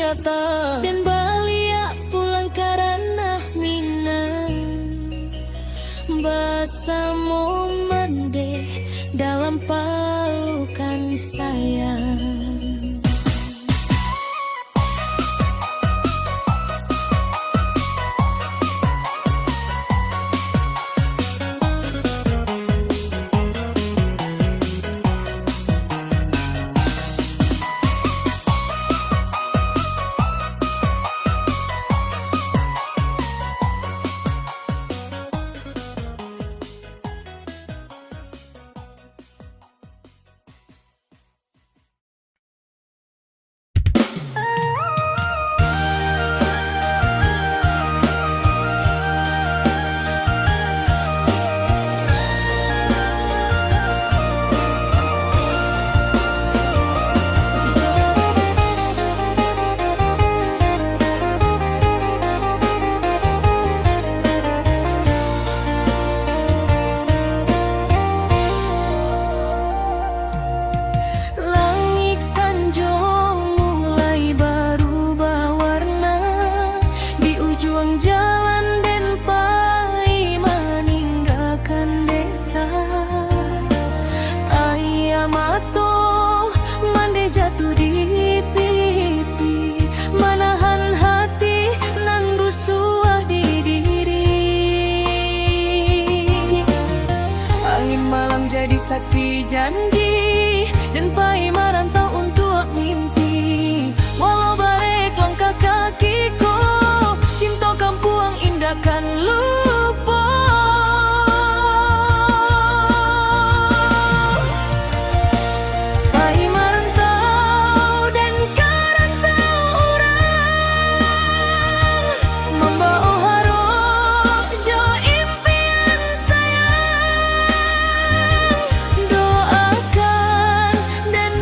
nyata. Dan balia pulang karena minang bersama mende dalam pelukan sayang. Saksi janji dan pai merantau untuk mimpi. Walau barek langkah kakiku, cinta kampung indah kan lupa. Pai merantau dan karantau orang membawa harap jo impian sayang. Doakan dan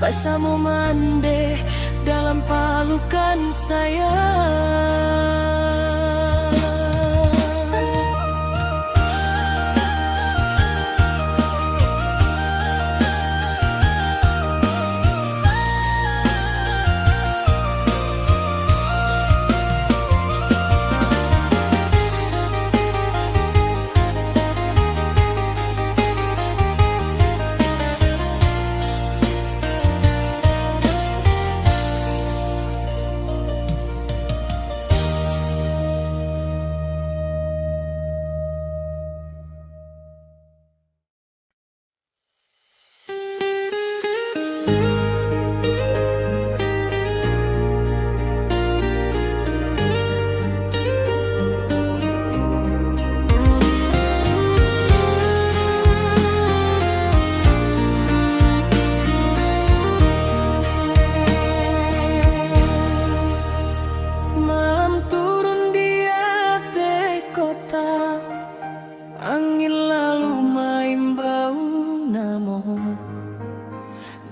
Bersama mande dalam pelukan sayang.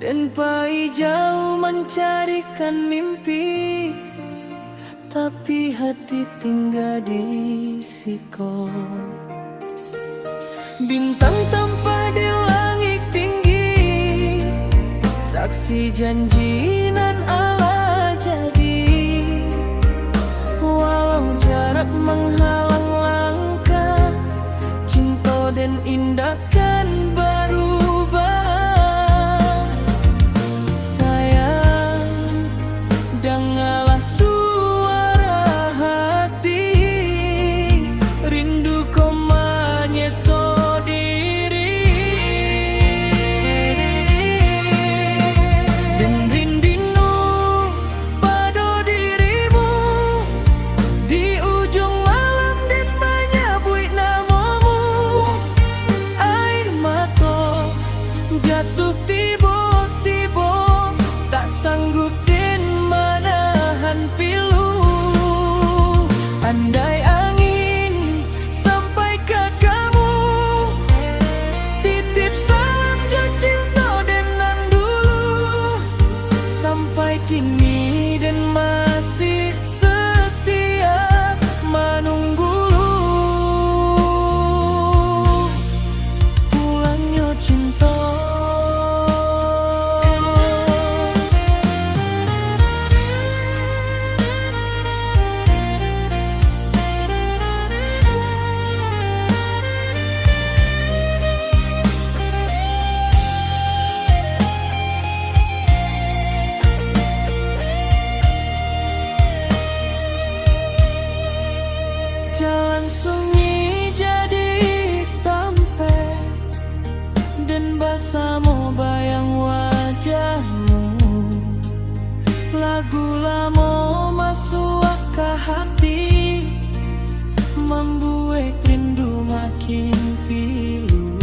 Dan pai jauh mencarikan mimpi, tapi hati tinggal di siko. Bintang tanpa di langit tinggi, saksi janji nan Allah jadi. Walau jarak menghalang langkah, cinta dan indah kan berubah. Dengarlah suara hati, rindu kau menyesal diri. Dan rindu pada dirimu, di ujung malam dan menyebut namamu. Air mata jatuh tiba-tiba, tak sanggup pilu. Andai angin sampai ke kamu, titip salam jauh cinta dengan dulu. Sampai kini dan masih setia menunggu pulangnya cinta. Jalan sunyi jadi tampe, dan bersama bayang wajahmu. Lagu lama masuk ke hati, membuat rindu makin pilu.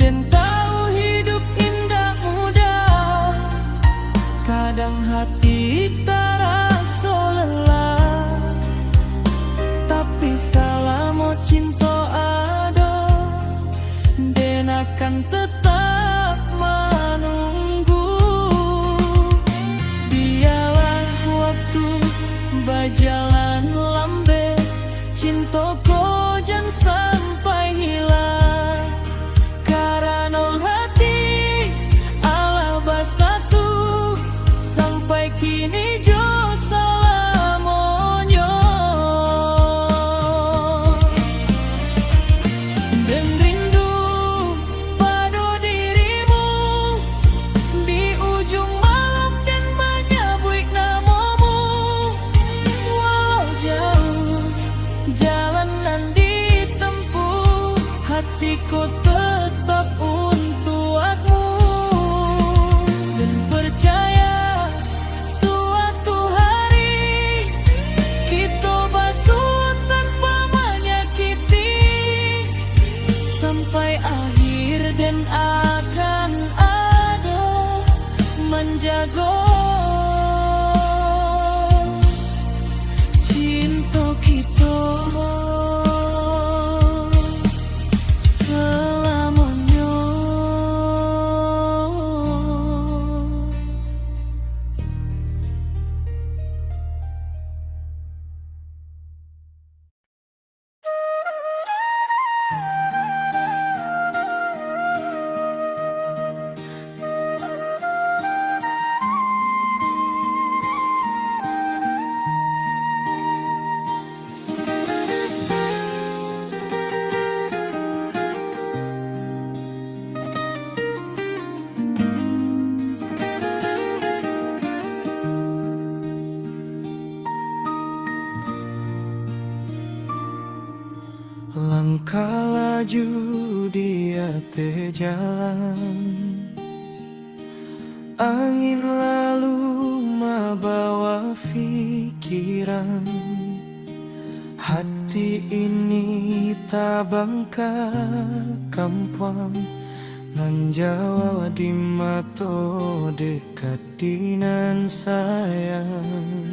Dan tahu hidup indah mudah, kadang hati terasa lelah. Tapi selama cinta ada, dan akan tetap menunggu. Biarlah waktu berjalan lambe, cinta kau jangan sampai hilang. Karena hati Allah bersatu, sampai kini jo selamanya. Dan rindu pada dirimu, di ujung malam dan menyebut namamu. Walau jauh jalanan ditempuh, hatiku tetap untukmu. Dan percaya suatu Langkah laju dia jalan, angin lalu membawa pikiran. Hati ini tabangka kampung, nan Jawa di mato dekat dinan sayang.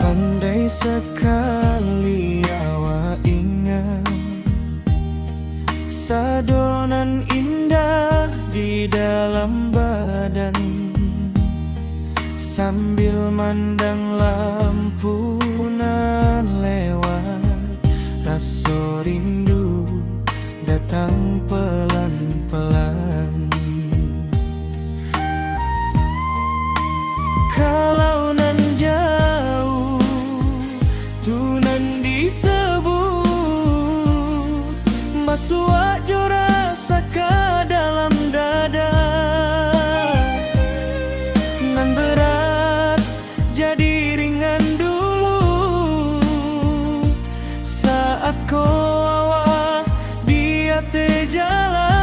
Pandai sekali awak ingat sadonan indah di dalam badan, sambil mandang lampu nan lewat, rasa rindu datang pelan-pelan. Kalau nan jauh tu nan disebut, masuk jo rasa ke dalam dada, nan berat jadi ringan dulu saat kau awak dia jalan.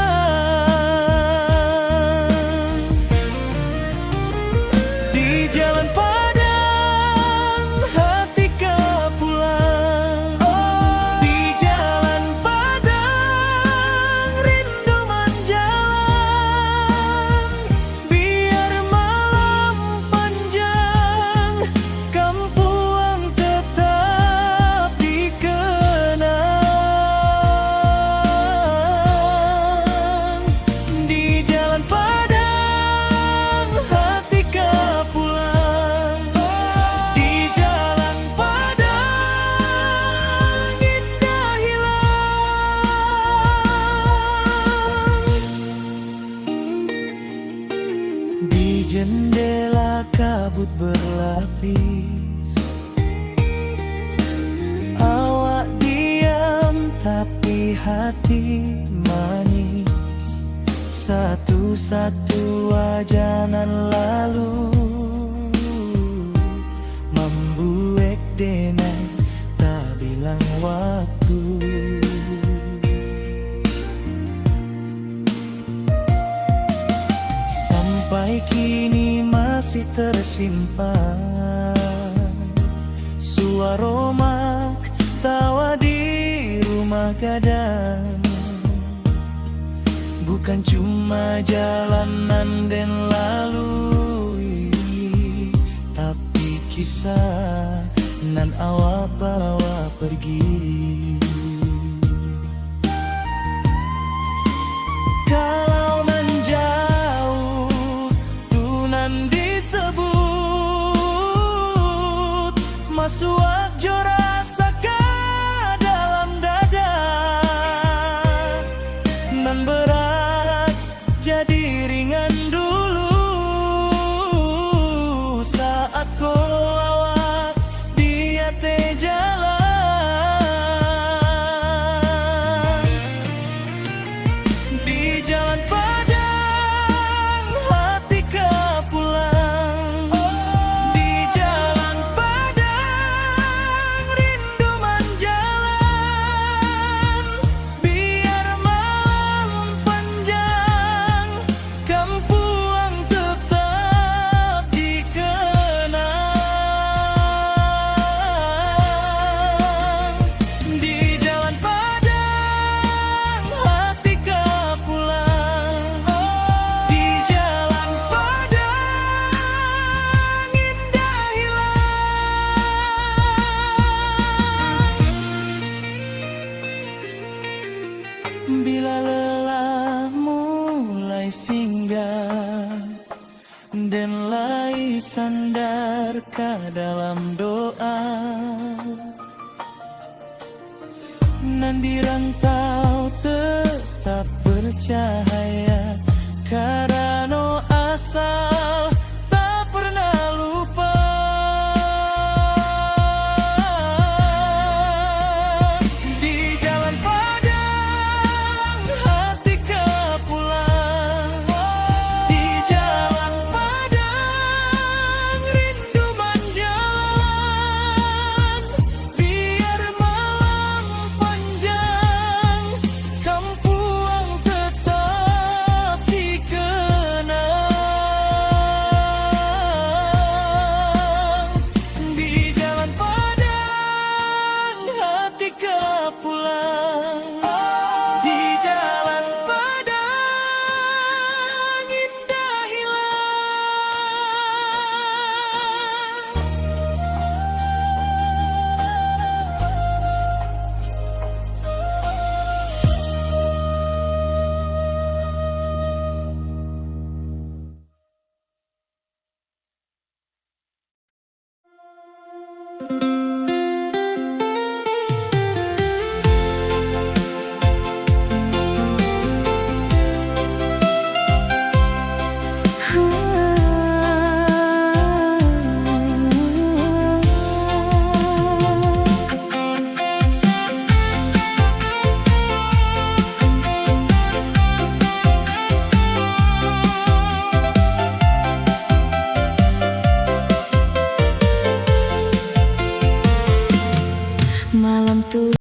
Di jalan padang hati kau pulang, di jalan padang rindu menjalan. Biar malam panjang kampung tetap dikenang. Di jalan padang hati kau pulang, di jalan padang indah hilang. Di jendela kabut berlapis, awak diam tapi hati manis. Satu-satu wajah nan lalu membuat denai tak bilang waktu. Sampai kini masih tersimpan suara mak tawa di rumah gadang. Bukan cuma jalanan dan lalui, tapi kisah nan awak bawa pergi. Kalau menjauh tu nan disebut, masuk jo rasa ke dalam dada, nan berat jadi ringan dulu saat kau awak dia jalan. Di jalan padang hati kau pulang, di jalan padang rindu menjalan. Biar malam panjang kampung tetap dikenang. Di jalan padang hati kau pulang, di jalan padang indah hilang. Bila lelah mulai singgah dan lai sandar ke dalam doa, nan di rantau tetap bercahaya karena asa.